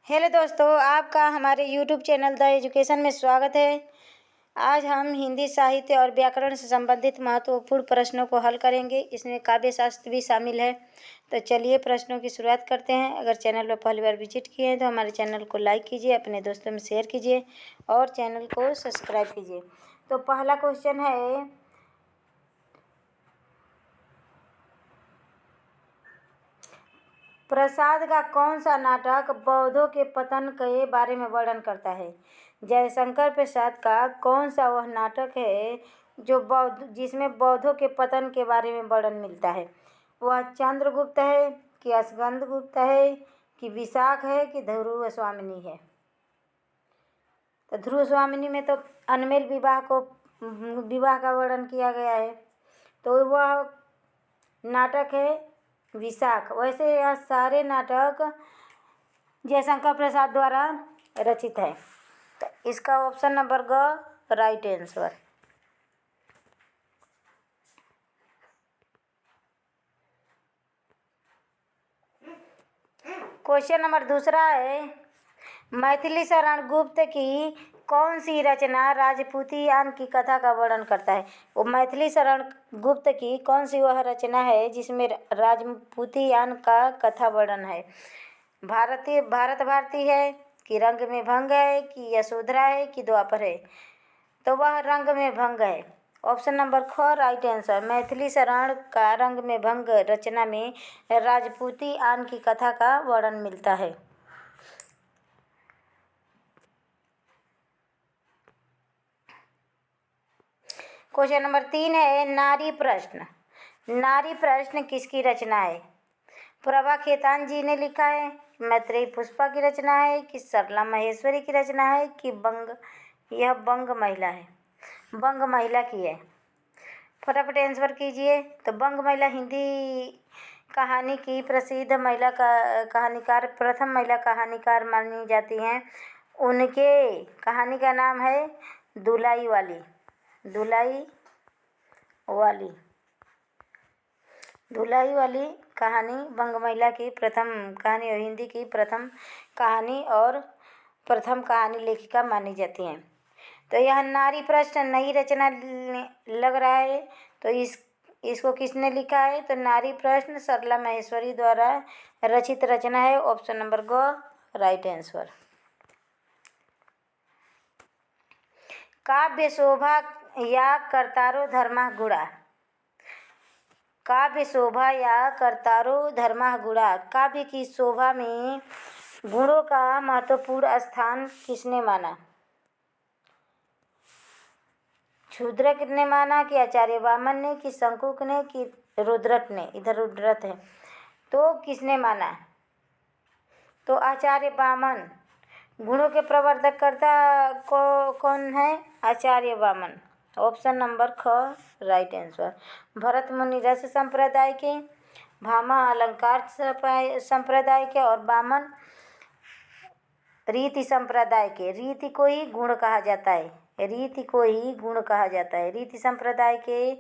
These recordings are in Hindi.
हेलो दोस्तों, आपका हमारे यूट्यूब चैनल द एजुकेशन में स्वागत है। आज हम हिंदी साहित्य और व्याकरण से संबंधित महत्वपूर्ण प्रश्नों को हल करेंगे। इसमें काव्य शास्त्र भी शामिल है। तो चलिए प्रश्नों की शुरुआत करते हैं। अगर चैनल पर पहली बार विजिट किए हैं तो हमारे चैनल को लाइक कीजिए, अपने दोस्तों में शेयर कीजिए और चैनल को सब्सक्राइब कीजिए। तो पहला क्वेश्चन है, प्रसाद का कौन सा नाटक बौद्धों के पतन के बारे में वर्णन करता है? जयशंकर प्रसाद का कौन सा वह नाटक है जिसमें बौद्धों के पतन के बारे में वर्णन मिलता है? वह चंद्रगुप्त है कि स्कंदगुप्त है कि विशाख है कि ध्रुव स्वामिनी है? तो ध्रुव स्वामिनी में तो अनमेल विवाह का वर्णन किया गया है, तो वह नाटक है विशाख। वैसे यह सारे नाटक जयशंकर प्रसाद द्वारा रचित है। तो इसका ऑप्शन नंबर ग राइट आंसर। क्वेश्चन नंबर दूसरा है, मैथिली शरण गुप्त की कौन सी रचना राजपूतियान की कथा का वर्णन करता है? वो मैथिली शरण गुप्त की कौन सी वह रचना है जिसमें राजपूतियान का कथा वर्णन है? भारत भारती है कि रंग में भंग है कि यशोधरा है कि द्वापर है? तो वह रंग में भंग है। ऑप्शन नंबर ख राइट आंसर। मैथिली शरण का रंग में भंग रचना में राजपूतियान की कथा का वर्णन मिलता है। क्वेश्चन नंबर 3 है, नारी प्रश्न। नारी प्रश्न किसकी रचना है? प्रभा खेतान जी ने लिखा है, मैत्रेयी पुष्पा की रचना है कि सरला महेश्वरी की रचना है कि यह बंग महिला है? बंग महिला की है। फटाफट आंसर कीजिए। तो बंग महिला हिंदी कहानी की प्रसिद्ध महिला कहानीकार, प्रथम महिला कहानीकार मानी जाती हैं। उनके कहानी का नाम है दुलाई वाली। दुलाई वाली कहानी बंग महिला की प्रथम कहानी और हिंदी की प्रथम कहानी और प्रथम कहानी लेखिका मानी जाती हैं। तो यह नारी प्रश्न नई रचना लग रहा है। तो इसको किसने लिखा है? तो नारी प्रश्न सरला महेश्वरी द्वारा रचित रचना है। ऑप्शन नंबर ग राइट आंसर। काव्य शोभा या कर्तारो धर्मा गुणा। काव्य शोभा या कर्तारो धर्मा गुणा, काव्य की शोभा में गुणों का महत्वपूर्ण स्थान किसने माना? क्षुद्रक ने माना कि आचार्य वामन ने कि शंकुक ने कि रुद्रट ने? इधर रुद्रट है, तो किसने माना? तो आचार्य वामन। गुणों के प्रवर्तक कर्ता कौन है? आचार्य वामन। ऑप्शन नंबर ख राइट आंसर। भरत मुनि रस संप्रदाय के, भामा अलंकार संप्रदाय के और वामन रीति संप्रदाय के। रीति को ही गुण कहा जाता है। रीति को ही गुण कहा जाता है। रीति संप्रदाय के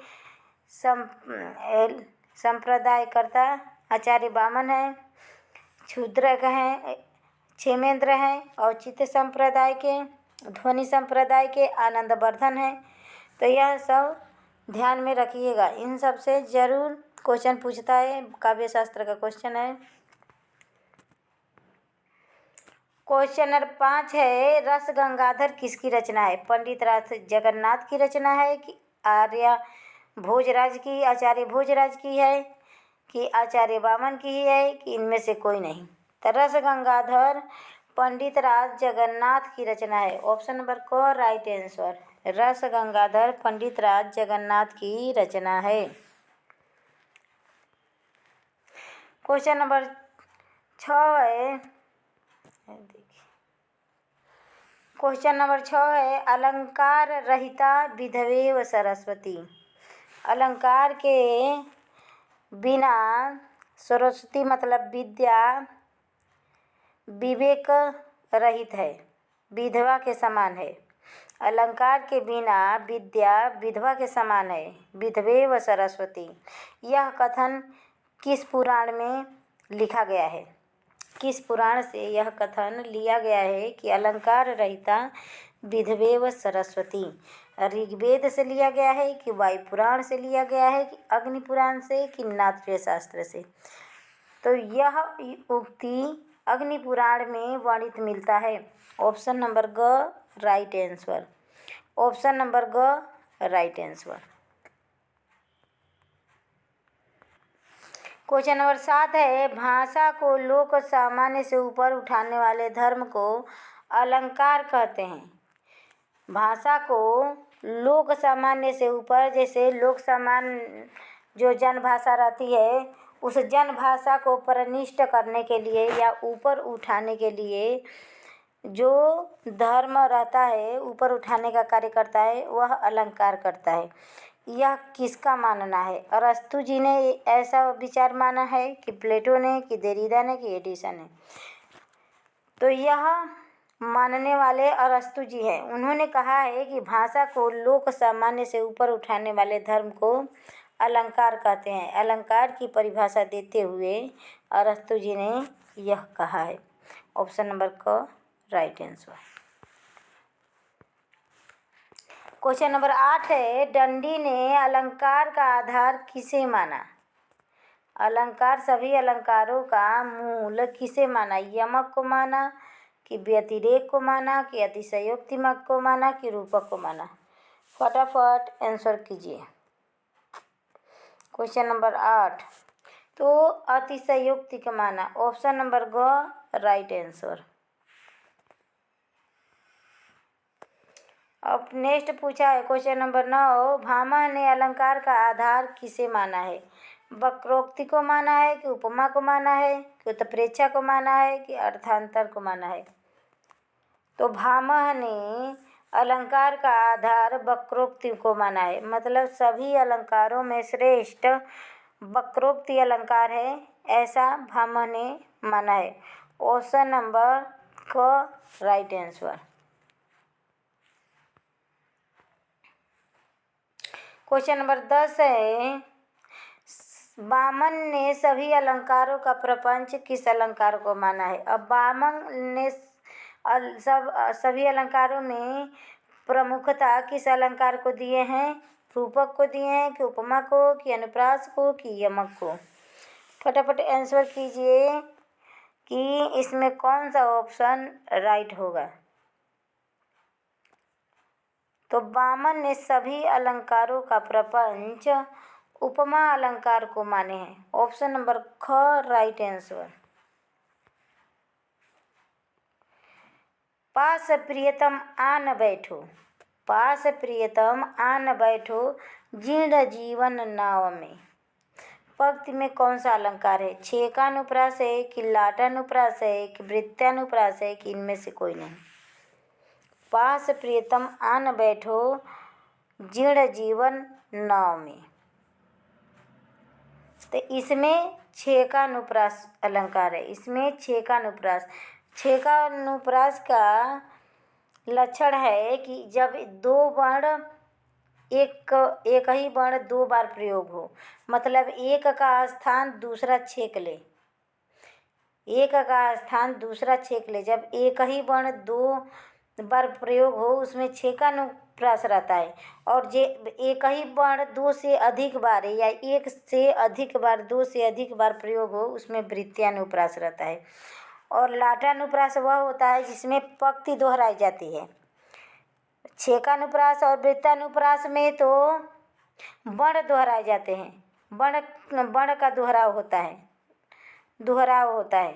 संप्रदायकर्ता आचार्य वामन है। क्षुद्रक हैं क्षेमेंद्र हैं और चित्त संप्रदाय के, ध्वनि संप्रदाय के आनंदवर्धन है। तो यह सब ध्यान में रखिएगा। इन सब से जरूर क्वेश्चन पूछता है। काव्य शास्त्र का क्वेश्चन है। क्वेश्चन नंबर 5 है, रस गंगाधर किसकी रचना है? पंडित राज जगन्नाथ की रचना है कि आचार्य भोजराज की है कि आचार्य वामन की ही है कि इनमें से कोई नहीं? तो रस गंगाधर पंडित राज जगन्नाथ की रचना है। ऑप्शन नंबर को राइट आंसर। रस गंगाधर पंडित राज जगन्नाथ की रचना है। क्वेश्चन नंबर 6 है, क्वेश्चन नंबर 6 है, अलंकार रहिता विधवेव सरस्वती। अलंकार के बिना सरस्वती मतलब विद्या विवेक रहित है, विधवा के समान है। अलंकार के बिना विद्या विधवा के समान है, विधवेव सरस्वती। यह कथन किस पुराण में लिखा गया है? किस पुराण से यह कथन लिया गया है कि अलंकार रहिता विधवेव सरस्वती? ऋग्वेद से लिया गया है कि वायु पुराण से लिया गया है कि अग्नि पुराण से कि नाट्य शास्त्र से? तो यह उक्ति अग्नि पुराण में वर्णित मिलता है। ऑप्शन नंबर ग राइट आंसर। ऑप्शन नंबर ग राइट आंसर। क्वेश्चन नंबर 7 है, भाषा को लोक सामान्य से ऊपर उठाने वाले धर्म को अलंकार कहते हैं। भाषा को लोक सामान्य से ऊपर, जैसे लोक सामान्य जो जन भाषा रहती है, उस जन भाषा को परनिष्ठ करने के लिए या ऊपर उठाने के लिए जो धर्म रहता है, ऊपर उठाने का कार्य करता है, वह अलंकार करता है। यह किसका मानना है? अरस्तु जी ने ऐसा विचार माना है कि प्लेटो ने, कि देरिडा ने, कि एडिसन ने? तो यह मानने वाले अरस्तु जी हैं। उन्होंने कहा है कि भाषा को लोक सामान्य से ऊपर उठाने वाले धर्म को अलंकार कहते हैं। अलंकार की परिभाषा देते हुए अरस्तु जी ने यह कहा है। ऑप्शन नंबर क राइट आंसर। क्वेश्चन नंबर 8 है, डंडी ने अलंकार का आधार किसे माना? अलंकार सभी अलंकारों का मूल किसे माना? यमक को माना, कि व्यतिरेक को माना, कि अतिशयोक्तिमक को माना, कि रूपक को माना? फटाफट आंसर कीजिए। क्वेश्चन नंबर 8, तो अतिशयोक्ति को माना। ऑप्शन नंबर ग राइट आंसर। अब नेक्स्ट पूछा है क्वेश्चन नंबर 9, भामह ने अलंकार का आधार किसे माना है? वक्रोक्ति को माना है, कि उपमा को माना है, कि उत्प्रेक्षा को माना है, कि अर्थांतर को माना है? तो भामह ने अलंकार का आधार वक्रोक्ति को माना है। मतलब सभी अलंकारों में श्रेष्ठ वक्रोक्ति अलंकार है, ऐसा भामह ने माना है। ऑप्शन नंबर क राइट आंसर। क्वेश्चन नंबर 10 है, वामन ने सभी अलंकारों का प्रपंच किस अलंकार को माना है? अब वामन ने सभी अलंकारों में प्रमुखता किस अलंकार को दिए हैं? रूपक को दिए हैं, कि उपमा को, कि अनुप्रास को, कि यमक को? फटाफट आंसर कीजिए कि इसमें कौन सा ऑप्शन राइट होगा। तो वामन ने सभी अलंकारों का प्रपंच उपमा अलंकार को माने हैं। ऑप्शन नंबर ख राइट आंसर। पास प्रियतम आन बैठो, पास प्रियतम आन बैठो, जीर्ण जीवन नाव में। पंक्ति में कौन सा अलंकार है? छेकानुप्रास है, कि लाटानुप्रास है, कि वृत्त्यानुप्रास है, कि इनमें से कोई नहीं? पास प्रियतम आन बैठो, जीर्ण जीवन नाव में। तो इसमें छेकानुप्रास अलंकार है। इसमें छेकानुप्रास, छेकानुप्रास का लक्षण है कि जब दो वर्ण एक ही वर्ण दो बार प्रयोग हो, मतलब एक का स्थान दूसरा छेक ले, एक का स्थान दूसरा छेक ले। जब एक ही वर्ण दो बार प्रयोग हो, उसमें छेकानुप्रास रहता है। और जे एक ही वर्ण दो से अधिक बार या एक से अधिक बार, दो से अधिक बार प्रयोग हो, उसमें वृत्त्यानुप्रास रहता है। और लाटानुप्रास वह होता है जिसमें पंक्ति दोहराई जाती है। छेकानुप्रास और वृत्तानुप्रास में तो वर्ण दोहराए जाते हैं, वर्ण का दोहराव होता है,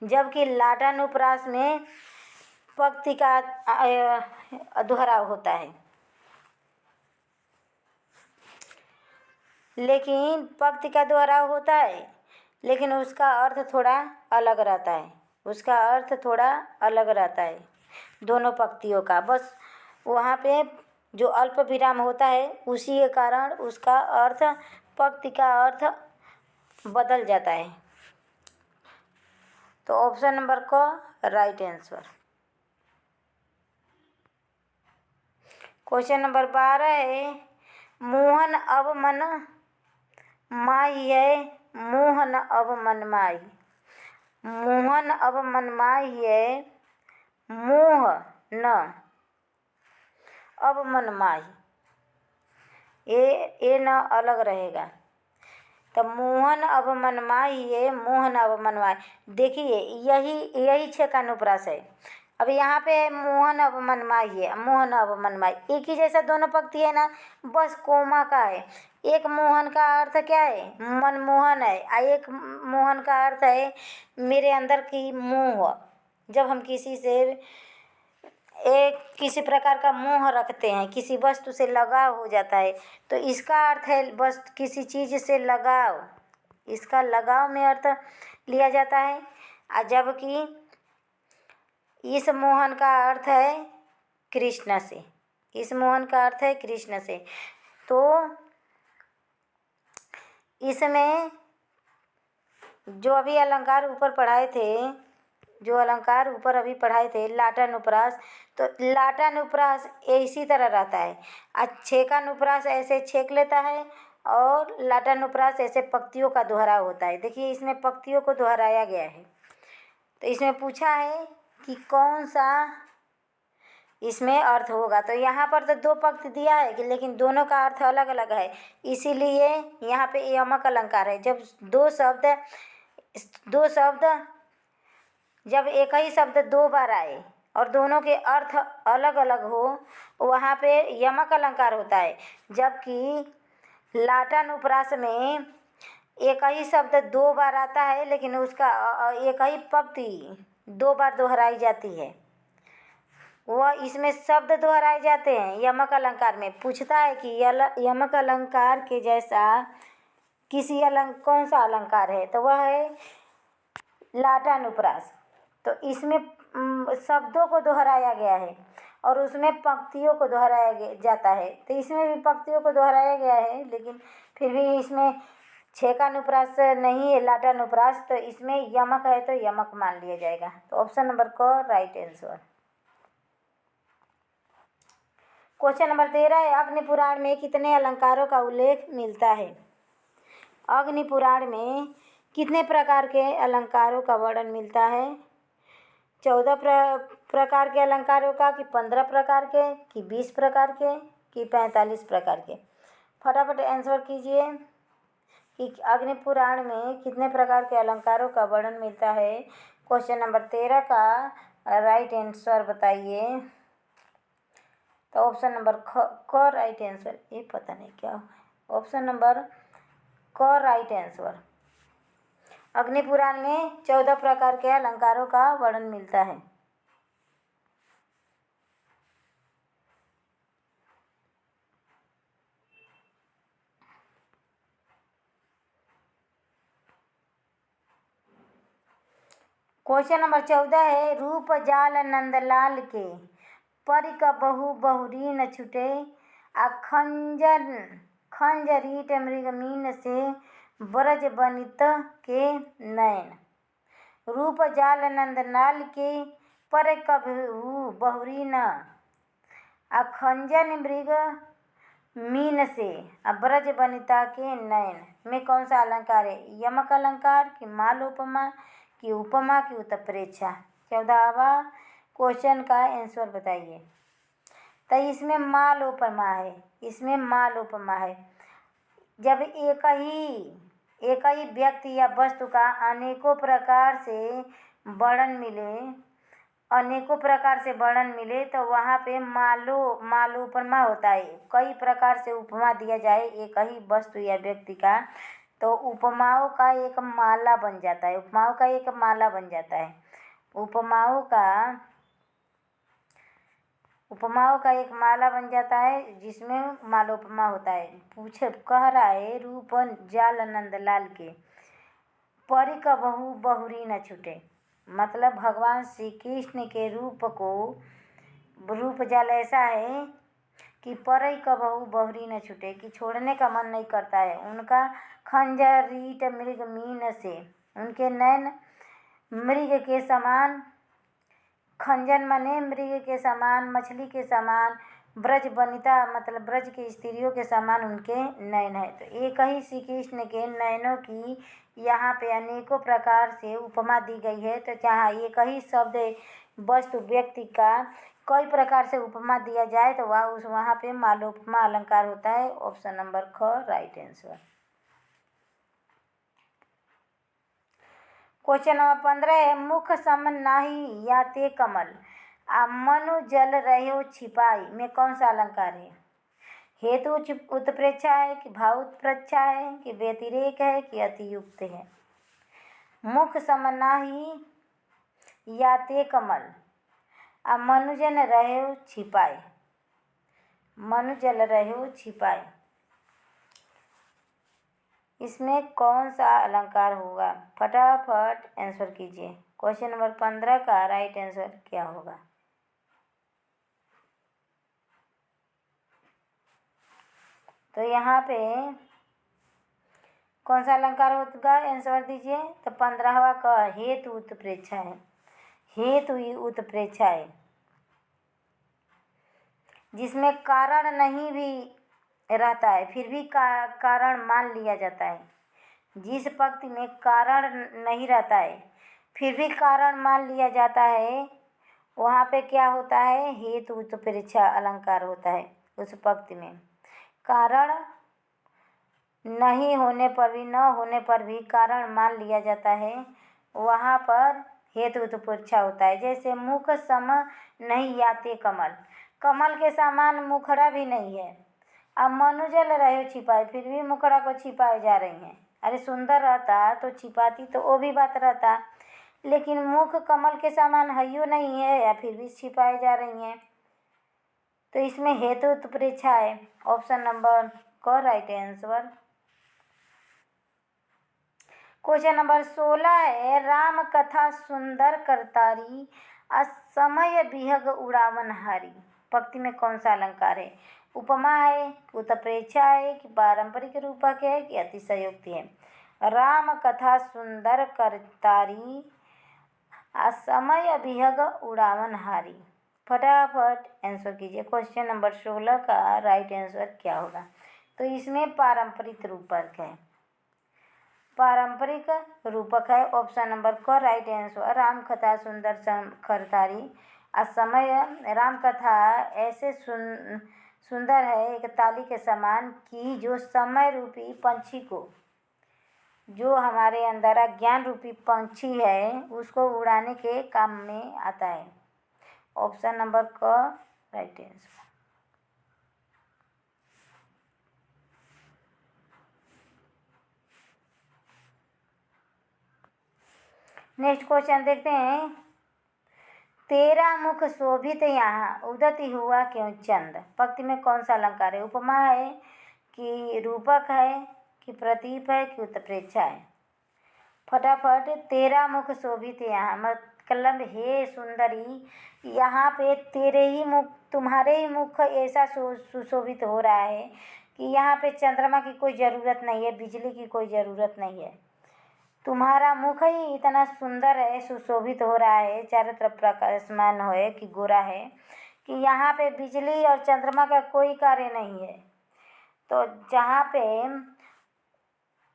जबकि लाटानुप्रास में पंक्ति का दोहराव होता है। लेकिन पंक्ति का दोहराव होता है, लेकिन उसका अर्थ थोड़ा अलग रहता है, उसका अर्थ थोड़ा अलग रहता है दोनों पंक्तियों का। बस वहाँ पे जो अल्प विराम होता है, उसी के कारण उसका अर्थ, पंक्ति का अर्थ बदल जाता है। तो ऑप्शन नंबर क राइट आंसर। क्वेश्चन नंबर 12 है, मोहन अब मन माही है, मोहन अब मन माही। मोहन अब मनमाहिए मोह न अब मनमाही, ये न अलग रहेगा। तो मोहन अब मनमाहिए मोह न अब मनमाही। देखिए यही छः का अनुप्रास है। अब यहाँ पे मोहन अब मनमाहिए मोहन अब मनमाही, एक ही जैसा दोनों पंक्ति है ना, बस कोमा का है। एक मोहन का अर्थ क्या है? मनमोहन है। एक मोहन का अर्थ है मेरे अंदर की मोह। जब हम किसी से किसी प्रकार का मोह रखते हैं, किसी वस्तु से लगाव हो जाता है, तो इसका अर्थ है बस किसी चीज़ से लगाव। इसका लगाव में अर्थ लिया जाता है। जबकि इस मोहन का अर्थ है कृष्ण से। इस मोहन का अर्थ है कृष्ण से। तो इसमें जो अभी अलंकार ऊपर पढ़ाए थे, जो अलंकार ऊपर अभी पढ़ाए थे लाटानुप्रास, तो लाटानुप्रास इसी तरह रहता है। छेकानुप्रास ऐसे छेक लेता है और लाटानुप्रास ऐसे पंक्तियों का दोहराव होता है। देखिए इसमें पंक्तियों को दोहराया गया है। तो इसमें पूछा है कि कौन सा इसमें अर्थ होगा। तो यहाँ पर तो दो पंक्ति दिया है कि लेकिन दोनों का अर्थ अलग अलग है, इसीलिए यहाँ पे यमक अलंकार है। जब जब एक ही शब्द दो बार आए और दोनों के अर्थ अलग अलग हो, वहाँ पे यमक अलंकार होता है। जबकि लाटानुप्रास में एक ही शब्द दो बार आता है, लेकिन उसका एक ही पंक्ति दो बार दोहराई जाती है। वह इसमें शब्द दोहराए जाते हैं। यमक अलंकार में पूछता है कि यमक अलंकार के जैसा कौन सा अलंकार है, तो वह है लाटानुप्रास। तो इसमें शब्दों को दोहराया गया है और उसमें पंक्तियों को दोहराया जाता है। तो इसमें भी पंक्तियों को दोहराया गया है, लेकिन फिर भी इसमें छेकानुप्रास नहीं है लाटानुप्रास, तो इसमें यमक है तो यमक मान लिया जाएगा। तो ऑप्शन नंबर क राइट आंसर। क्वेश्चन नंबर 13 है, अग्नि पुराण में कितने अलंकारों का उल्लेख मिलता है? अग्नि पुराण में कितने प्रकार के अलंकारों का वर्णन मिलता है? 14 प्रकार के अलंकारों का, कि 15 प्रकार के, कि 20 प्रकार के, कि 45 प्रकार के? फटाफट आंसर कीजिए कि अग्नि पुराण में कितने प्रकार के अलंकारों का वर्णन मिलता है। क्वेश्चन नंबर 13 का राइट आंसर बताइए। तो ऑप्शन नंबर क राइट आंसर। ये पता नहीं क्या हुआ। ऑप्शन नंबर क राइट आंसर। अग्नि पुराण में 14 प्रकार के अलंकारों का वर्णन मिलता है। क्वेश्चन नंबर 14 है, रूप जाल नंदलाल के परिक बहु बहुरी न छूटे आ खंजरीट मृगमीन से ब्रज बनित के नयन। रूप जाल नंदलाल के परिक बहु बहुरी न आ खंजन मृग मीन से ब्रज बनिता के नयन में कौन सा अलंकार है? यमक अलंकार, कि मालोपमा, कि उपमा, की उत्प्रेक्षा? 14वां क्वेश्चन का आंसर बताइए। तो इसमें मालोपमा है। इसमें मालोपमा है। जब एक ही व्यक्ति या वस्तु का अनेकों प्रकार से वर्णन मिले तो वहाँ पे मालोपमा होता है। कई प्रकार से उपमा दिया जाए एक ही वस्तु या व्यक्ति का, तो उपमाओं का एक माला बन जाता है। उपमाओं का एक माला बन जाता है, जिसमें मालोपमा होता है। कह रहा है रूप जाल नंदलाल के परिक बहु बहुरी न छूटे, मतलब भगवान श्री कृष्ण के रूप जाल ऐसा है कि परिक बहु बहुरी न छूटे, कि छोड़ने का मन नहीं करता है। उनका खंजरीट मृग मीन से, उनके नैन मृग के समान, खंजन मने मृग के समान, मछली के समान, ब्रज वनिता मतलब ब्रज की स्त्रियों के समान उनके नयन है। तो एक ही श्री कृष्ण के नयनों की यहाँ पे अनेकों प्रकार से उपमा दी गई है। तो जहाँ एक ही शब्द वस्तु व्यक्ति का कई प्रकार से उपमा दिया जाए तो वहाँ पे मालोपमा अलंकार होता है। ऑप्शन नंबर ख राइट आंसर। क्वेश्चन नंबर 15 है, मुख सम नाही या ते कमल आ मनु जल रह्यो छिपाई में कौन सा अलंकार है? हेतु उत्प्रेक्षा है कि भाव उत्प्रेक्षा है कि व्यतिरेक है कि अतियुक्त है? मुख सम नाही या ते कमल आ मनुजन रह्यो छिपाई, मनु जल रह्यो छिपाई, इसमें कौन सा अलंकार होगा? फटाफट आंसर कीजिए। क्वेश्चन नंबर 15 का राइट आंसर क्या होगा? तो यहाँ पे कौन सा अलंकार होगा? आंसर दीजिए। तो 15वां का हेतु उत्प्रेक्षा है, हेतु उत्प्रेक्षा है जिसमें कारण नहीं भी रहता है फिर भी कारण मान लिया जाता है। जिस पंक्ति में कारण नहीं रहता है फिर भी कारण मान लिया जाता है वहाँ पे क्या होता है? हेतु उत्प्रेक्षा अलंकार होता है। उस पंक्ति में कारण नहीं होने पर भी न होने पर भी कारण मान लिया जाता है, वहाँ पर हेतु उत्प्रेक्षा होता है। जैसे मुख सम नहीं याते कमल, कमल के समान मुखड़ा भी नहीं है। अब मनुजल रहे छिपाए, फिर भी मुखड़ा को छिपाए जा रही हैं। अरे सुंदर रहता तो छिपाती तो वो भी बात रहता, लेकिन मुख कमल के समान हइयो नहीं है या फिर भी छिपाए जा रही हैं। तो इसमें हेतु उत्प्रेक्षा है। ऑप्शन नंबर क राइट आंसर। क्वेश्चन नंबर 16 है, राम कथा सुंदर करतारी असमय विहग उड़ावन हारी पंक्ति में कौन सा अलंकार है? उपमा है, उत्प्रेक्षा है कि पारंपरिक रूपक है कि अतिशयोक्ति है? राम कथा सुंदर करतारी असमय विहग उड़ावन हारी, फटाफट आंसर कीजिए। क्वेश्चन नंबर 16 का राइट आंसर क्या होगा? तो इसमें पारंपरिक रूपक है, पारंपरिक रूपक है। ऑप्शन नंबर क राइट आंसर। राम कथा सुंदर करतारी असमय, राम कथा ऐसे सुंदर है एक ताली के समान कि जो समय रूपी पंछी को, जो हमारे अंदर अज्ञान रूपी पंछी है उसको उड़ाने के काम में आता है। ऑप्शन नंबर क राइट आंसर। नेक्स्ट क्वेश्चन देखते हैं, तेरा मुख शोभित यहाँ उदति हुआ क्यों चंद पंक्ति में कौन सा अलंकार है? उपमा है कि रूपक है कि प्रतीप है कि उत्प्रेक्षा है? फटाफट। तेरा मुख शोभित यहाँ मतलब हे सुंदरी, यहाँ पे तेरे ही मुख, तुम्हारे ही मुख ऐसा सुशोभित हो रहा है कि यहाँ पे चंद्रमा की कोई ज़रूरत नहीं है, बिजली की कोई ज़रूरत नहीं है। तुम्हारा मुख ही इतना सुंदर है, सुशोभित हो रहा है, चारों तरफ प्रकाशमान है कि गोरा है कि यहाँ पे बिजली और चंद्रमा का कोई कार्य नहीं है। तो जहाँ पे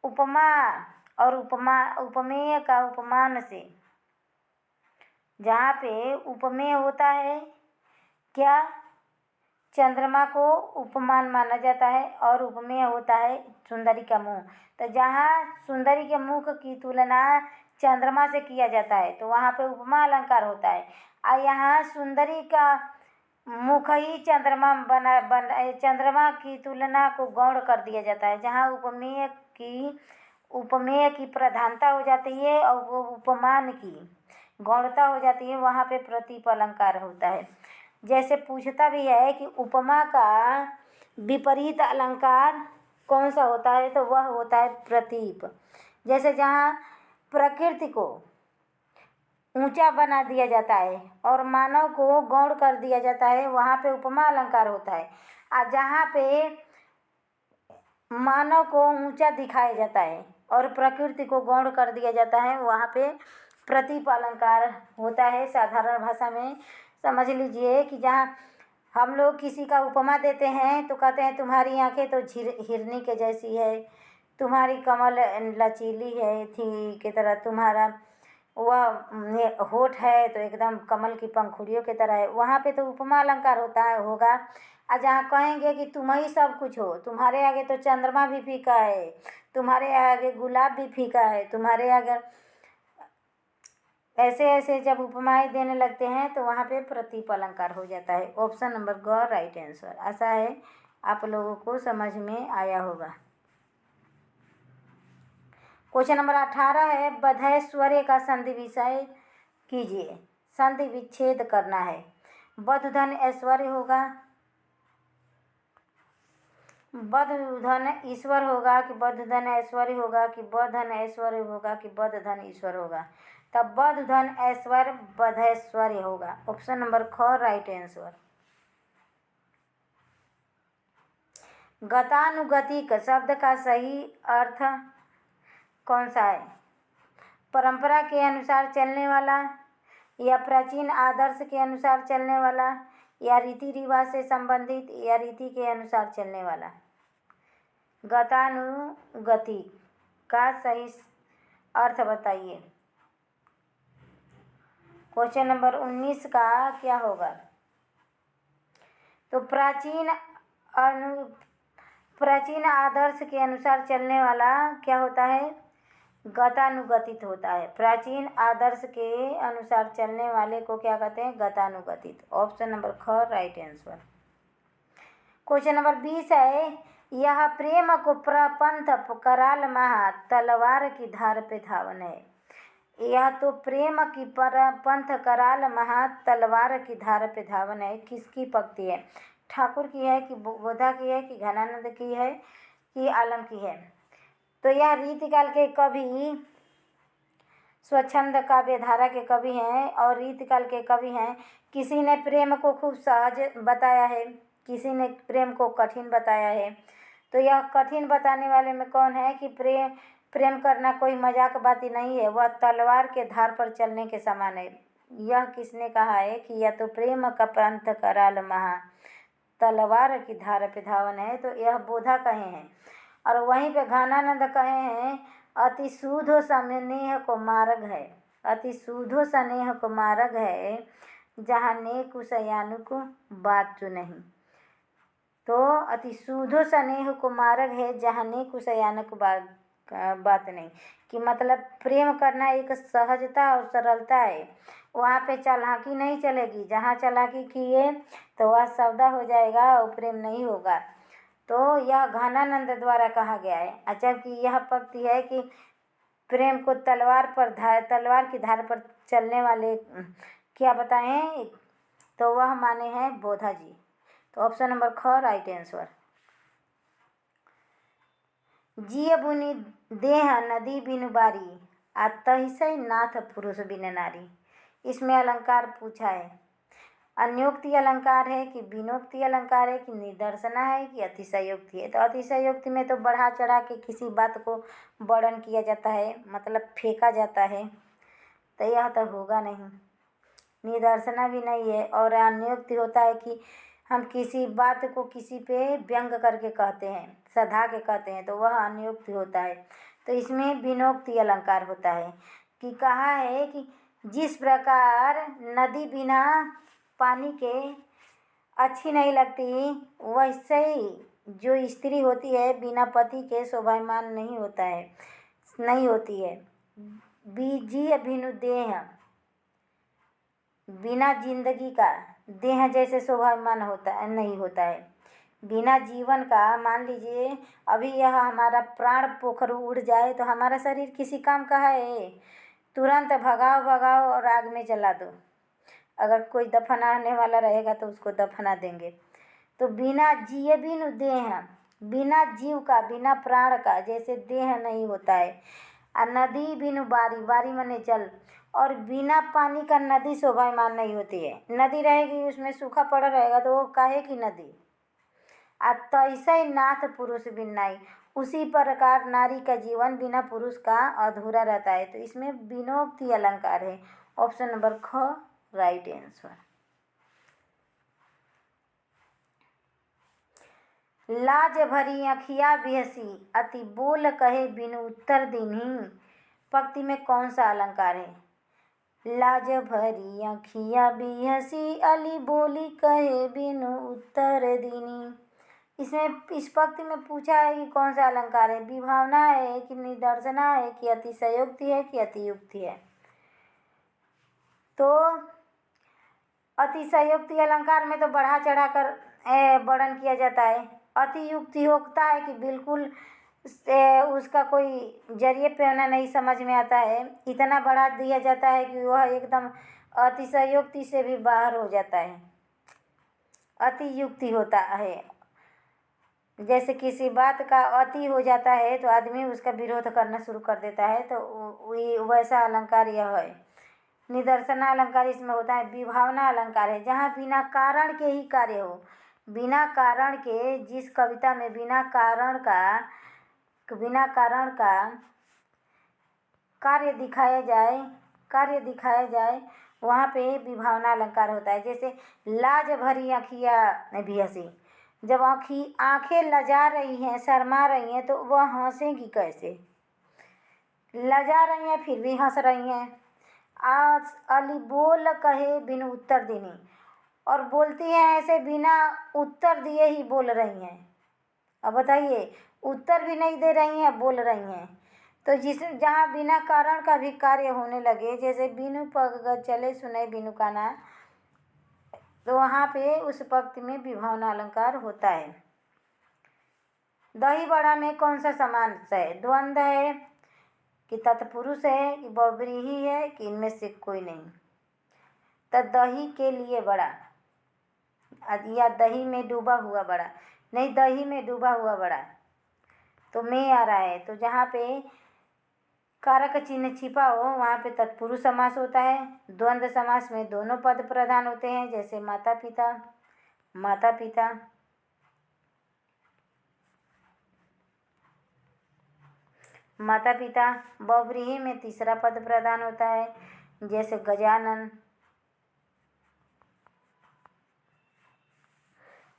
उपमा और उपमेय का उपमान से, जहाँ पे उपमेय होता है क्या? चंद्रमा को उपमान माना जाता है और उपमेय होता है सुंदरी का मुंह। तो जहाँ सुंदरी के मुख की तुलना चंद्रमा से किया जाता है तो वहाँ पे उपमा अलंकार होता है। और यहाँ सुंदरी का मुख ही चंद्रमा की तुलना को गौण कर दिया जाता है। जहाँ उपमेय की प्रधानता हो जाती है और वो उपमान की गौणता हो जाती है, वहाँ पे प्रतीप अलंकार होता है। जैसे पूछता भी है कि उपमा का विपरीत अलंकार कौन सा होता है, तो वह होता है प्रतीप। जैसे जहाँ प्रकृति को ऊंचा बना दिया जाता है और मानव को गौण कर दिया जाता है, वहाँ पे उपमा अलंकार होता है। और जहाँ पे मानव को ऊंचा दिखाया जाता है और प्रकृति को गौण कर दिया जाता है, वहाँ पे प्रतीप अलंकार होता है। साधारण भाषा में समझ लीजिए कि जहाँ हम लोग किसी का उपमा देते हैं तो कहते हैं तुम्हारी आंखें तो हिरनी के जैसी है, तुम्हारी कमर लचीली है थी की तरह, तुम्हारा वह होठ है तो एकदम कमल की पंखुड़ियों की तरह है। वहाँ पे तो उपमा अलंकार होता है होगा। और जहाँ कहेंगे कि तुम ही सब कुछ हो, तुम्हारे आगे तो चंद्रमा भी फीका है, तुम्हारे आगे गुलाब भी फीका है, तुम्हारे आगे ऐसे ऐसे जब उपमाएं देने लगते हैं तो वहाँ पे प्रतीप अलंकार हो जाता है। ऑप्शन नंबर ग राइट आंसर। आशा है आप लोगों को समझ में आया होगा। क्वेश्चन नंबर 18 है, बधाई स्वर्य का संधि विषय कीजिए। संधि विच्छेद करना है। बध धन ऐश्वर्य होगा, बध धन ईश्वर होगा कि बध धन ऐश्वर्य होगा कि बध धन ऐश्वर्य होगा कि बध धन ईश्वर होगा। तब बध धन ऐश्वर्य बधैश्वर्य होगा। ऑप्शन नंबर ख राइट आंसर। गतानुगतिक शब्द का सही अर्थ कौन सा है? परंपरा के अनुसार चलने वाला, या प्राचीन आदर्श के अनुसार चलने वाला, या रीति रिवाज से संबंधित, या रीति के अनुसार चलने वाला। गतानुगतिक का सही अर्थ बताइए। क्वेश्चन नंबर 19 का क्या होगा? तो प्राचीन आदर्श के अनुसार चलने वाला क्या होता है? गतानुगतिक होता है। प्राचीन आदर्श के अनुसार चलने वाले को क्या कहते हैं? गतानुगतिक। ऑप्शन नंबर ख राइट आंसर। क्वेश्चन नंबर 20 है, यह प्रेम को प्रपंथ कराल महा तलवार की धार पे धावन है। यह तो प्रेम की पंथ कराल महा तलवार की धार पे धावन है। किसकी पंक्ति है? ठाकुर की है कि बोधा की है कि घनानंद की है कि आलम की है? तो यह रीतिकाल के कवि स्वच्छंद काव्य धारा के कवि हैं और रीतिकाल के कवि हैं। किसी ने प्रेम को खूब सहज बताया है, किसी ने प्रेम को कठिन बताया है। तो यह कठिन बताने वाले में कौन है कि प्रेम करना कोई मजाक बात ही नहीं है, वह तलवार के धार पर चलने के समान है। यह किसने कहा है कि यह तो प्रेम का पंथ कराल महा तलवार की धार पे धावन है? तो यह बोधा कहे हैं। और वहीं पे घनानंद कहे हैं, अति सूधो स्नेह को मार्ग है, अति सूधो स्नेह को मार्ग है, जहाँ नेक सयानुक बात जो नहीं। तो अति सूधो स्नेह को मार्ग है, जहाँ नेक सयानुक बात नहीं कि मतलब प्रेम करना एक सहजता और सरलता है। वहाँ पे चालाकी नहीं चलेगी, जहाँ चालाकी किए तो वह सौदा हो जाएगा और प्रेम नहीं होगा। तो यह घनानंद द्वारा कहा गया है। जबकि यह पंक्ति है कि प्रेम को तलवार की धार पर चलने वाले क्या बताएं? तो वह माने हैं बोधा जी। तो ऑप्शन नंबर ख राइट आंसर। जिय बुनि देह नदी बिनु बारी, आ तहिसै नाथ पुरुष बिन नारी। इसमें अलंकार पूछा है। अन्योक्ति अलंकार है कि बिनोक्ति अलंकार है कि निदर्शना है कि अतिशयोक्ति है? तो अतिशयोक्ति में तो बढ़ा चढ़ा के किसी बात को वर्णन किया जाता है, मतलब फेंका जाता है, तो यह तो होगा नहीं। निदर्शना भी नहीं है। और अन्योक्ति होता है कि हम किसी बात को किसी पे व्यंग करके कहते हैं, सधा के कहते हैं, तो वह अन्योक्ति होता है। तो इसमें बिनोक्ति अलंकार होता है कि कहा है कि जिस प्रकार नदी बिना पानी के अच्छी नहीं लगती, वैसे ही जो स्त्री होती है बिना पति के शोभायमान नहीं होता है, नहीं होती है। बीजी बिनु देह, बिना जिंदगी का देह जैसे शोभायमान होता है नहीं होता है। बिना जीवन का, मान लीजिए अभी यह हमारा प्राण पोखर उड़ जाए तो हमारा शरीर किसी काम का है? तुरंत भगाओ और आग में जला दो। अगर कोई दफनाने वाला रहेगा तो उसको दफना देंगे। तो बिना जिए बिनु देह, बिना जीव का, बिना प्राण का जैसे देह नहीं होता है। और नदी बिनु बारी, बारी माने जल, और बिना पानी का नदी शोभायमान नहीं होती है। नदी रहेगी उसमें सूखा पड़ा रहेगा तो वो काहे की नदी। आ तैसे नाथ पुरुष बिन नाई, उसी प्रकार नारी का जीवन बिना पुरुष का अधूरा रहता है। तो इसमें बिनोक्ति अलंकार है। ऑप्शन नंबर ख राइट आंसर। लाज भरी अखिया बिहसी अति बोल कहे बिनु उत्तर दीन्ही। पंक्ति में कौन सा अलंकार है? लाज भरी अखिया बिहसी अली बोली कहे बिनु उत्तर दीनी। इसमें इस पंक्ति में पूछा है कि कौन सा अलंकार है? विभावना है कि निदर्शना है कि अतिशयोक्ति है कि अतियुक्ति है? तो अतिशयोक्ति अलंकार में तो बढ़ा चढ़ा कर वर्णन किया जाता है। अतियुक्ति होता है कि बिल्कुल उसका कोई जरिए पे होना नहीं समझ में आता है, इतना बढ़ा दिया जाता है कि वह एकदम अतिशयोक्ति से भी बाहर हो जाता है। अतियुक्ति होता है जैसे किसी बात का अति हो जाता है तो आदमी उसका विरोध करना शुरू कर देता है, तो वैसा अलंकार यह है। निदर्शना अलंकार इसमें होता है। विभावना अलंकार है जहाँ बिना कारण के ही कार्य हो। बिना कारण के, जिस कविता में बिना कारण का कार्य दिखाया जाए वहाँ पे विभावना अलंकार होता है। जैसे लाज भरी अखियाँ बिहसी, जब आंखें लजा रही हैं, शर्मा रही हैं, तो वह हंसेंगी कैसे? लजा रही हैं फिर भी हंस रही हैं। आज अली बोल कहे बिन उत्तर देनी, और बोलती हैं ऐसे बिना उत्तर दिए ही बोल रही हैं। अब बताइए, उत्तर भी नहीं दे रही हैं, बोल रही हैं। तो जहाँ बिना कारण का भी कार्य होने लगे, जैसे बिनु पग चले सुने बिनु काना, तो वहाँ पे उस पंक्ति में विभावना अलंकार होता है। दही बड़ा में कौन सा समास है? द्वंद्व है कि तत्पुरुष है कि बहुव्रीहि है कि इनमें से कोई नहीं? तो दही के लिए बड़ा या दही में डूबा हुआ बड़ा? नहीं, दही में डूबा हुआ बड़ा तो में आ रहा है। तो जहाँ पे कारक चिन्ह छिपा हो वहाँ पे तत्पुरुष समास होता है। द्वंद्व समास में दोनों पद प्रधान होते हैं, जैसे माता पिता, माता पिता। माता पिता। बहुव्रीहि में तीसरा पद प्रधान होता है, जैसे गजानन।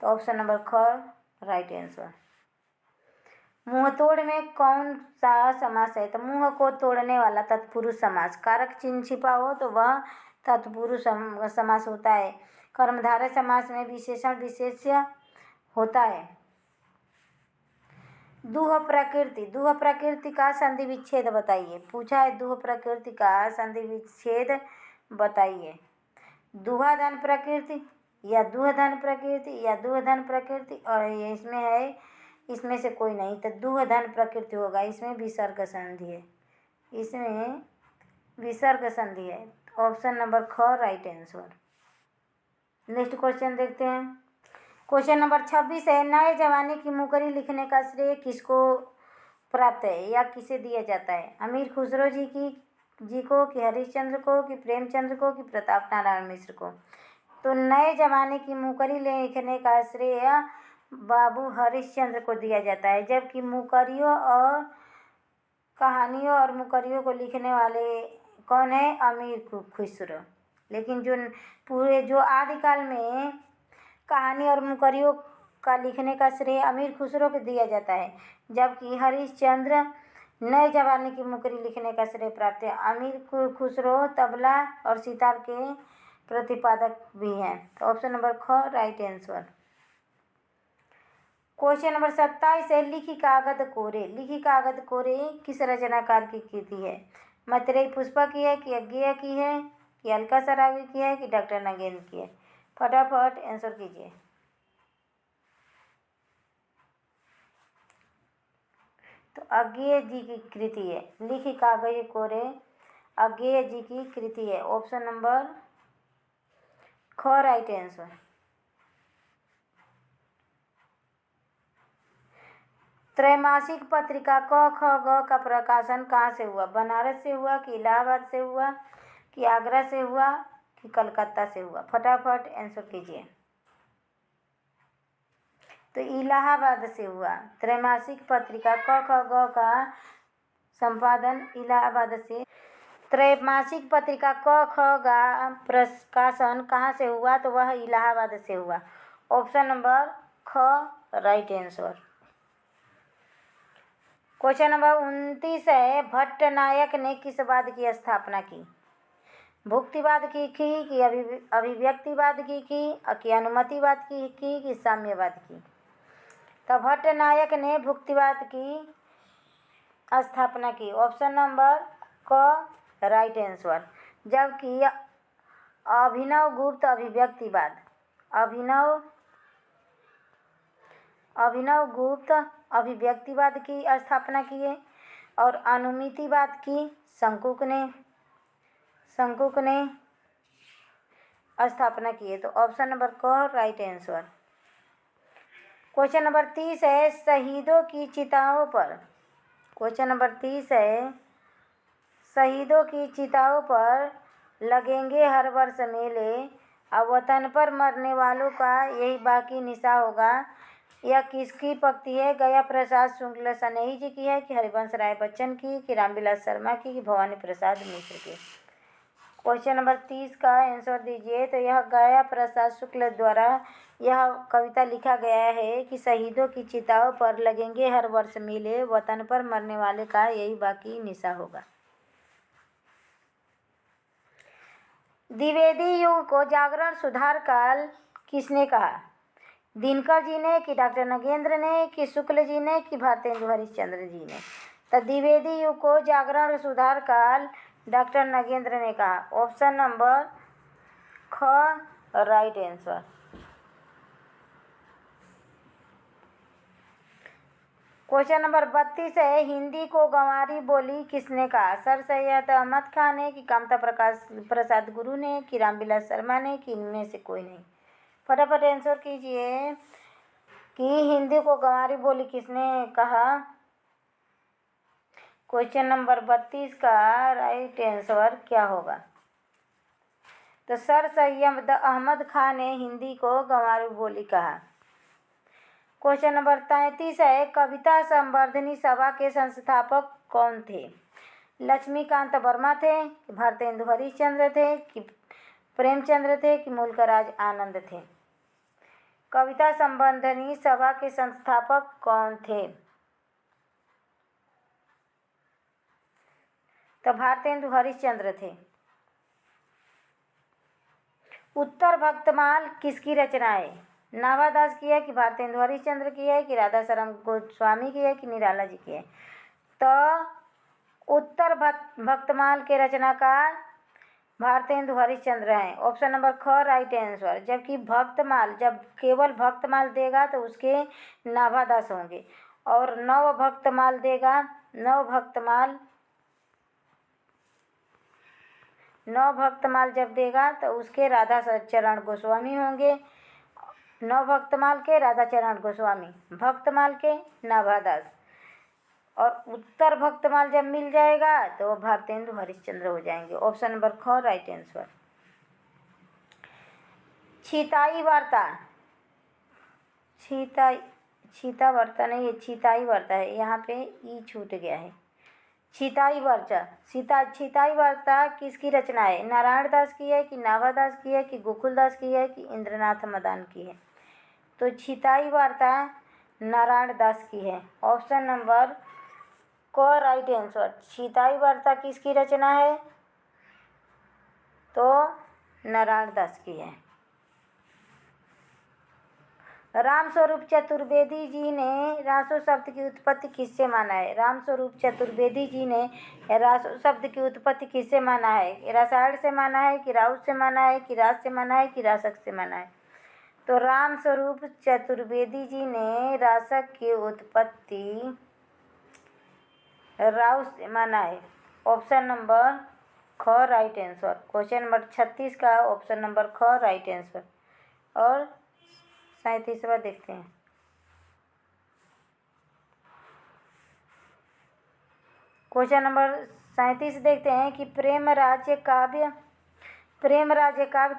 तो ऑप्शन नंबर ख राइट आंसर। मुंह तोड़ में कौन सा समास है? तो मुंह को तोड़ने वाला तत्पुरुष समास। कारक चिन्ह छिपा हो तो वह तत्पुरुष समास होता है। कर्मधारय समास में विशेषण विशेष्य होता है। दुह प्रकृति। दुह प्रकृति का संधि विच्छेद बताइए। पूछा है दुह प्रकृति का संधि विच्छेद बताइए। दुहाधन प्रकृति या दुहधन प्रकृति या दुहधन प्रकृति, और ये इसमें है, इसमें से कोई नहीं, तो दुहधन प्रकृति होगा। इसमें विसर्ग संधि है, इसमें विसर्ग संधि है। ऑप्शन नंबर ख राइट आंसर। नेक्स्ट क्वेश्चन देखते हैं। क्वेश्चन नंबर 26 है, नए जमाने की मुकरी लिखने का श्रेय किसको प्राप्त है या किसे दिया जाता है? अमीर खुसरो जी को कि हरिश्चंद्र को कि प्रेमचंद्र को कि प्रताप नारायण मिश्र को? तो नए जमाने की मुकरी लिखने का श्रेय बाबू हरिश्चंद्र को दिया जाता है, जबकि मुकरियों और कहानियों और मुकरियों को लिखने वाले कौन है? अमीर खुसरो। लेकिन जो आदिकाल में कहानी और मुकरियों का लिखने का श्रेय अमीर खुसरो को दिया जाता है, जबकि हरिश्चंद्र नए जमाने की मुकरी लिखने का श्रेय प्राप्त है। अमीर खुसरो तबला और सितार के प्रतिपादक भी हैं। तो ऑप्शन नंबर ख राइट आंसर। क्वेश्चन नंबर 27 है, लिखी कागद कोरे। लिखी कागद कोरे किस रचनाकार की कृति है? मैत्रेयी पुष्पा की है कि अज्ञेय की है कि अलका सरावगी की है कि डॉक्टर नगेंद्र की है? फटाफट आंसर कीजिए। तो अज्ञेय जी की कृति है। लिखी कागज कोरे अज्ञेय जी की कृति है। ऑप्शन नंबर ख राइट आंसर। त्रैमासिक पत्रिका क ख ग का प्रकाशन कहाँ से हुआ? बनारस से हुआ कि इलाहाबाद से हुआ कि आगरा से हुआ कि कलकत्ता से हुआ? फटाफट आंसर कीजिए। तो इलाहाबाद से हुआ। त्रैमासिक पत्रिका क ख ग का संपादन इलाहाबाद से। त्रैमासिक पत्रिका क ख का प्रकाशन कहाँ से हुआ? तो वह इलाहाबाद से हुआ। ऑप्शन नंबर ख राइट आंसर। क्वेश्चन नंबर 29 है, भट्टनायक ने किस वाद की स्थापना की? भुक्तिवाद की कि अभिव्यक्तिवाद की कि अनुमतिवाद की कि साम्यवाद की? तो भट्टनायक ने भुक्तिवाद की स्थापना की, ऑप्शन नंबर क राइट आंसर। जबकि अभिनवगुप्त अभिनवगुप्त अभिव्यक्तिवाद की स्थापना किए और अनुमितिवाद की शंकुक ने स्थापना की है। तो ऑप्शन नंबर क राइट आंसर। क्वेश्चन नंबर 30 है, शहीदों की चिताओं पर क्वेश्चन नंबर 30 है, शहीदों की चिताओं पर लगेंगे हर वर्ष मेले, अब वतन पर मरने वालों का यही बाकी निशा होगा। यह किसकी पंक्ति है? गया प्रसाद शुक्ल सनेही जी की है कि हरिवंश राय बच्चन की कि रामविलास शर्मा की कि भवानी प्रसाद मिश्र की? क्वेश्चन नंबर 30 का आंसर दीजिए। तो यह गया प्रसाद शुक्ल द्वारा यह कविता लिखा गया है कि शहीदों की चिताओं पर लगेंगे हर वर्ष मेले, वतन पर मरने वाले का यही बाकी निशा होगा। द्विवेदी युग को जागरण सुधार काल किसने कहा? दिनकर जी ने कि डॉक्टर नगेंद्र ने कि शुक्ल जी ने कि भारतेंदु हरिश्चंद्र जी ने? तो द्विवेदी युग को जागरण सुधार काल डॉक्टर नगेंद्र ने कहा, ऑप्शन नंबर ख राइट आंसर। क्वेश्चन नंबर 32 है, हिंदी को गंवारी बोली किसने कहा? सर सैयद अहमद खान ने कि कामता प्रसाद गुरु ने कि रामविलास शर्मा ने कि इनमें से कोई नहीं? फटाफट आंसर कीजिए कि हिंदी को गंवारी बोली किसने कहा। क्वेश्चन नंबर 32 का राइट आंसर क्या होगा? तो सर सैयद अहमद खान ने हिंदी को गंवारी बोली कहा। क्वेश्चन नंबर 33 है, कविता संवर्धनी सभा के संस्थापक कौन थे? लक्ष्मीकांत वर्मा थे कि भारतेंदु हरिश्चंद्र थे कि प्रेमचंद्र थे कि मुल्कराज आनंद थे? कविता संवर्धनी सभा के संस्थापक कौन थे? तो भारतेंदु हरिश्चंद्र थे। उत्तर भक्तमाल किसकी रचना है? नाभादास की है कि भारतेंदु हरिश्चंद्र की है कि राधाशरण गोस्वामी की है कि निराला जी की है? तो उत्तर भक्तमाल के रचनाकार भारतेंदु हरिश्चंद्र हैं, ऑप्शन नंबर ख राइट आंसर। जबकि भक्तमाल जब केवल भक्तमाल देगा तो उसके नाभादास होंगे, और नव भक्तमाल जब देगा तो उसके राधाचरण गोस्वामी होंगे। नव भक्तमाल के राधाचरण गोस्वामी, भक्तमाल के नाभादास, और उत्तर भक्तमाल जब मिल जाएगा तो भारतेंदु हरिश्चंद्र हो जाएंगे। ऑप्शन नंबर ख राइट आंसर। छिताई वार्ता नहीं, ये छिताई वार्ता है, यहाँ पे ई छूट गया है। छिताई वार्ता किसकी रचना है? नारायण दास की है कि नाभादास की है कि गोकुल दास की है कि इंद्रनाथ मदान की है? तो छिताई वार्ता नारायण दास की है, ऑप्शन नंबर क राइट आंसर। छिताई वार्ता किसकी रचना है? तो नारायण दास की है। रामस्वरूप चतुर्वेदी जी ने रासो शब्द की उत्पत्ति किससे माना है? रामस्वरूप चतुर्वेदी जी ने रासो शब्द की उत्पत्ति किससे माना है? रसायन से माना है कि राउत से माना है कि रास से माना है कि रासक से माना है? तो रामस्वरूप चतुर्वेदी जी ने रासक की उत्पत्ति राउत से माना है, ऑप्शन नंबर ख राइट आंसर। क्वेश्चन नंबर 36 का ऑप्शन नंबर ख राइट आंसर। और 37वां देखते हैं। क्वेश्चन नंबर 37 देखते हैं कि प्रेम राज्य काव्य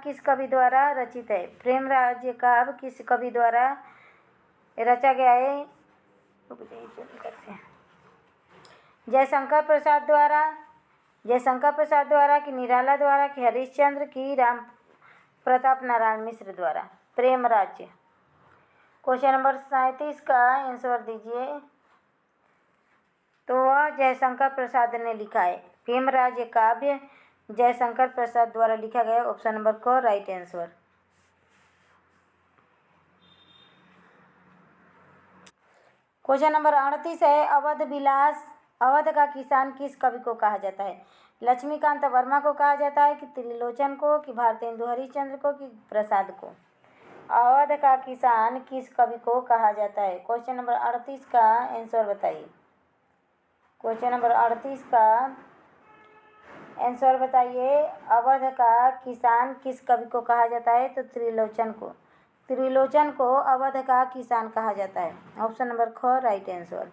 किस कवि द्वारा रचित है? प्रेम राज्य काव्य किस कवि द्वारा रचा गया है? करते हैं। जयशंकर प्रसाद द्वारा कि निराला द्वारा कि हरिश्चंद्र की राम प्रताप नारायण मिश्र द्वारा? प्रेम राज्य क्वेश्चन नंबर 37 का आंसर दीजिए। तो वह जयशंकर प्रसाद ने लिखा है। हेमराज काव्य जयशंकर प्रसाद द्वारा लिखा गया। ऑप्शन नंबर क राइट आंसर। क्वेश्चन नंबर 38 है। अवध विलास अवध का किसान किस कवि को कहा जाता है? लक्ष्मीकांत वर्मा को कहा जाता है कि त्रिलोचन को कि भारतेंदु हरिश्चंद्र को कि प्रसाद को? अवध का किसान किस कवि को कहा जाता है? क्वेश्चन नंबर 38 का आंसर बताइए। क्वेश्चन नंबर 38 का आंसर बताइए। अवध का किसान किस कवि को कहा जाता है? तो त्रिलोचन को। त्रिलोचन को अवध का किसान कहा जाता है। ऑप्शन नंबर ख राइट आंसर।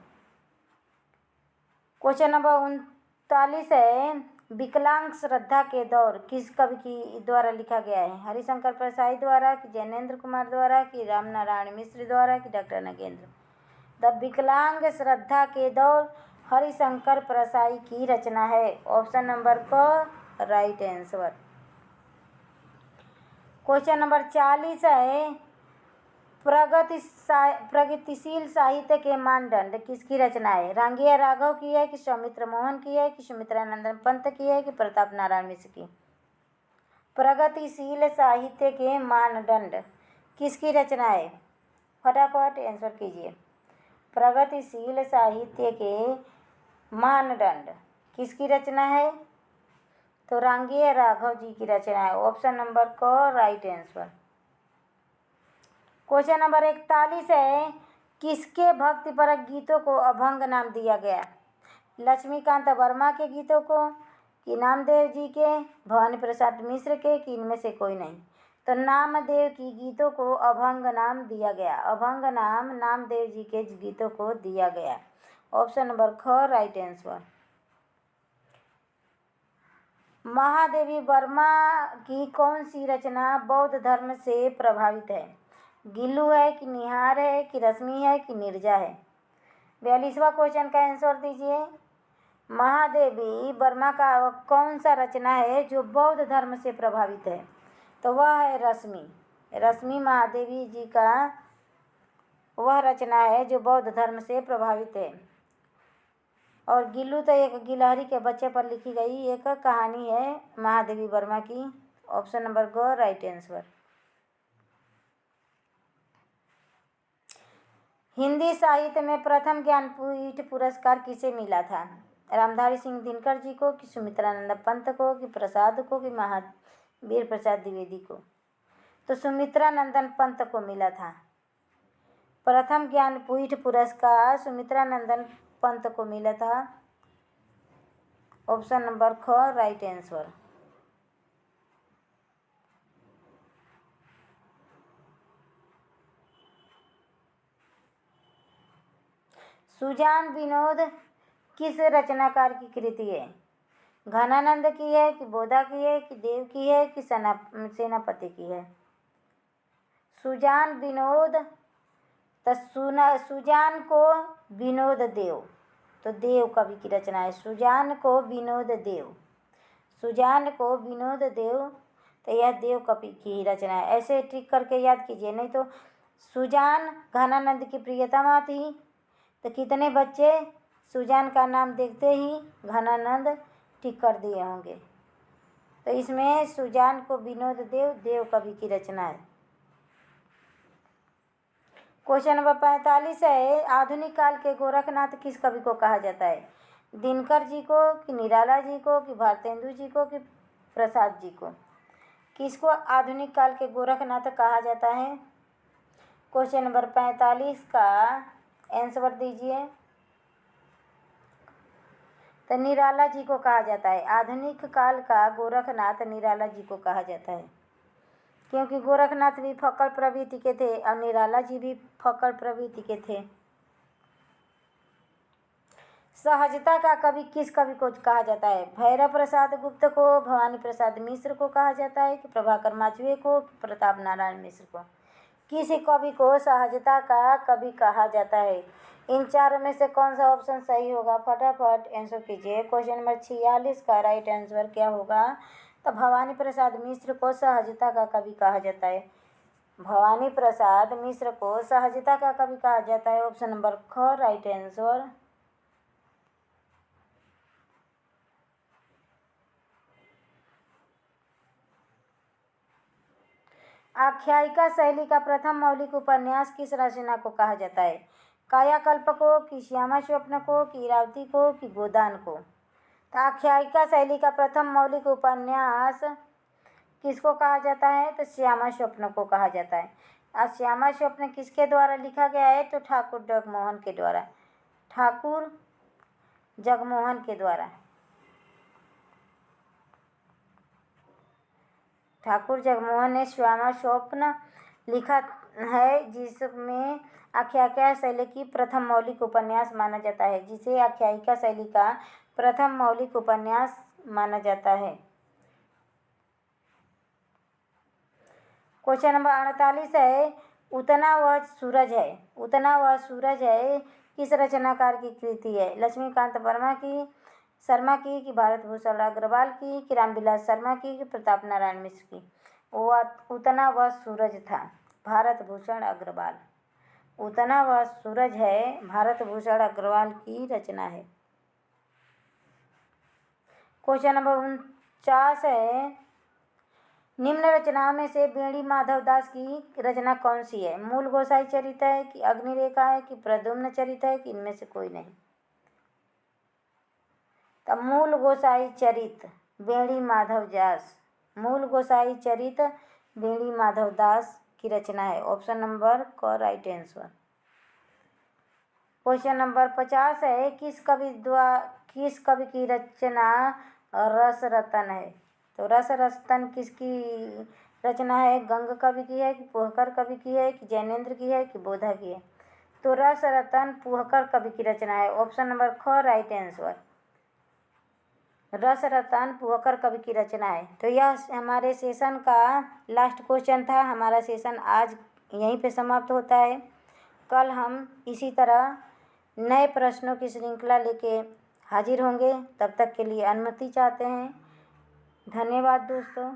क्वेश्चन नंबर 39 है। विकलांग श्रद्धा के दौर किस कवि की द्वारा लिखा गया है? हरिशंकर प्रसाद द्वारा कि जैनेन्द्र कुमार द्वारा कि रामनारायण मिश्र द्वारा कि डॉक्टर नगेंद्र? द विकलांग श्रद्धा के दौर हरिशंकर प्रसाई की रचना है। ऑप्शन नंबर क राइट आंसर। क्वेश्चन नंबर 40 है। प्रगतिशील साहित्य के मानदंड किसकी रचना है? रांगिया राघव की है कि सौमित्र मोहन की है कि सुमित्रानंदन पंत की है कि प्रताप नारायण मिश्र की? प्रगतिशील साहित्य के मानदंड किसकी रचना है? फटाफट आंसर कीजिए। प्रगतिशील साहित्य के मानदंड किसकी रचना है? तो रांगिया राघव जी की रचना है। ऑप्शन नंबर क राइट आंसर। क्वेश्चन नंबर 41 है। किसके भक्तिपरक गीतों को अभंग नाम दिया गया? लक्ष्मीकांत वर्मा के गीतों को कि नामदेव जी के, भवानी प्रसाद मिश्र के कि इनमें से कोई नहीं? तो नामदेव की गीतों को अभंग नाम दिया गया। अभंग नाम नामदेव जी के गीतों को दिया गया। ऑप्शन नंबर ख राइट आंसर। महादेवी वर्मा की कौन सी रचना बौद्ध धर्म से प्रभावित है? गिल्लू है कि निहार है कि रश्मि है कि नीरजा है? 42वां क्वेश्चन का आंसर दीजिए। महादेवी वर्मा का कौन सा रचना है जो बौद्ध धर्म से प्रभावित है? तो वह है रश्मि। रश्मि महादेवी जी का वह रचना है जो बौद्ध धर्म से प्रभावित है। और गिल्लू तो एक गिलहरी के बच्चे पर लिखी गई एक कहानी है महादेवी वर्मा की। ऑप्शन नंबर ग राइट आंसर। हिंदी साहित्य में प्रथम ज्ञानपीठ पुरस्कार किसे मिला था? रामधारी सिंह दिनकर जी को कि सुमित्रानंद पंत को कि प्रसाद को कि महावीर प्रसाद द्विवेदी को? तो सुमित्रानंदन पंत को मिला था। प्रथम ज्ञानपीठ पुरस्कार सुमित्रानंदन पंत को मिला था। ऑप्शन नंबर ख राइट आंसर। सुजान विनोद किस रचनाकार की कृति है? घनानंद की है कि बोधा की है कि देव की है कि सेनापति की है? सुजान विनोद तो सुजान को विनोद देव, तो देव कवि की रचना है। सुजान को विनोद देव, सुजान को विनोद देव, तो यह देव कवि की रचना है। ऐसे ट्रिक करके याद कीजिए, नहीं तो सुजान घनानंद की प्रियतमा थी, तो कितने बच्चे सुजान का नाम देखते ही घनानंद टिक कर दिए होंगे। तो इसमें सुजान को विनोद देव देव कवि की रचना है। क्वेश्चन नंबर 45 है। आधुनिक काल के गोरखनाथ किस कवि को कहा जाता है? दिनकर जी को कि निराला जी को कि भारतेंदु जी को कि प्रसाद जी को? किसको आधुनिक काल के गोरखनाथ कहा जाता है? क्वेश्चन नंबर 45 का आंसर दीजिए। तो निराला जी को कहा जाता है। आधुनिक काल का गोरखनाथ निराला जी को कहा जाता है, क्योंकि गोरखनाथ भी फक्कड़ प्रवृत्ति के थे और निराला जी भी फक्कड़ प्रवृत्ति के थे। सहजता का कवि किस कवि को कहा जाता है? भैरव प्रसाद गुप्त को, भवानी प्रसाद मिश्र को कहा जाता है कि प्रभाकर माचवे को कि प्रताप नारायण मिश्र को? किसी कवि को सहजता का कवि कहा जाता है। इन चारों में से कौन सा ऑप्शन सही होगा? फटाफट आंसर कीजिए। क्वेश्चन नंबर 46 का राइट आंसर क्या होगा? तो भवानी प्रसाद मिश्र को सहजता का कवि कहा जाता है। भवानी प्रसाद मिश्र को सहजता का कवि कहा जाता है। ऑप्शन नंबर ख राइट आंसर। आख्यायिका शैली का प्रथम मौलिक उपन्यास किस रचना को कहा जाता है? कायाकल्प को, कि श्यामा स्वप्न को, कि इरावती को, कि गोदान को? तो आख्यायिका शैली का प्रथम मौलिक उपन्यास किसको कहा जाता है? तो श्यामा स्वप्न को कहा जाता है। और श्यामा स्वप्न किसके द्वारा लिखा गया है? तो ठाकुर जगमोहन के द्वारा। ठाकुर जगमोहन के द्वारा। ठाकुर जगमोहन ने श्यामा स्वप्न लिखा है, जिसमें आख्यायिका शैली की प्रथम मौलिक उपन्यास माना जाता है, जिसे आख्यायिका शैली का प्रथम मौलिक उपन्यास माना जाता है। क्वेश्चन नंबर 48 है, उतना वह सूरज है। उतना वह सूरज है किस रचनाकार की कृति है? लक्ष्मीकांत वर्मा की, शर्मा की, कि भारत भूषण अग्रवाल की, कि रामविलास शर्मा की, कि प्रताप नारायण मिश्र की? उतना वह सूरज था भारत भूषण अग्रवाल। उतना वह सूरज है भारत भूषण अग्रवाल की रचना है। क्वेश्चन नंबर 49 है, निम्न रचनाओं में से बेणी माधव दास की रचना कौन सी है? मूल गोसाई चरित है, कि अग्निरेखा है, कि प्रद्युम्न चरित है, कि इनमें से कोई नहीं? तो मूल गोसाई चरित बेणी माधव दास, मूल गोसाई चरित बेणी माधव दास की रचना है। ऑप्शन नंबर क राइट आंसर। क्वेश्चन नंबर 50 है, किस कवि की रचना रस रतन है? तो रस रतन किसकी रचना है? गंग कवि की है, कि पुहकर कवि की है, कि जैनेन्द्र की है, कि बोधा की है? तो रस रतन पुहकर कवि की रचना है। ऑप्शन नंबर ख राइट आंसर। रस रतन पुहकर कवि की रचना है। तो यह हमारे सेशन का लास्ट क्वेश्चन था। हमारा सेशन आज यहीं पे समाप्त होता है। कल हम इसी तरह नए प्रश्नों की श्रृंखला लेके हाजिर होंगे। तब तक के लिए अनुमति चाहते हैं। धन्यवाद दोस्तों।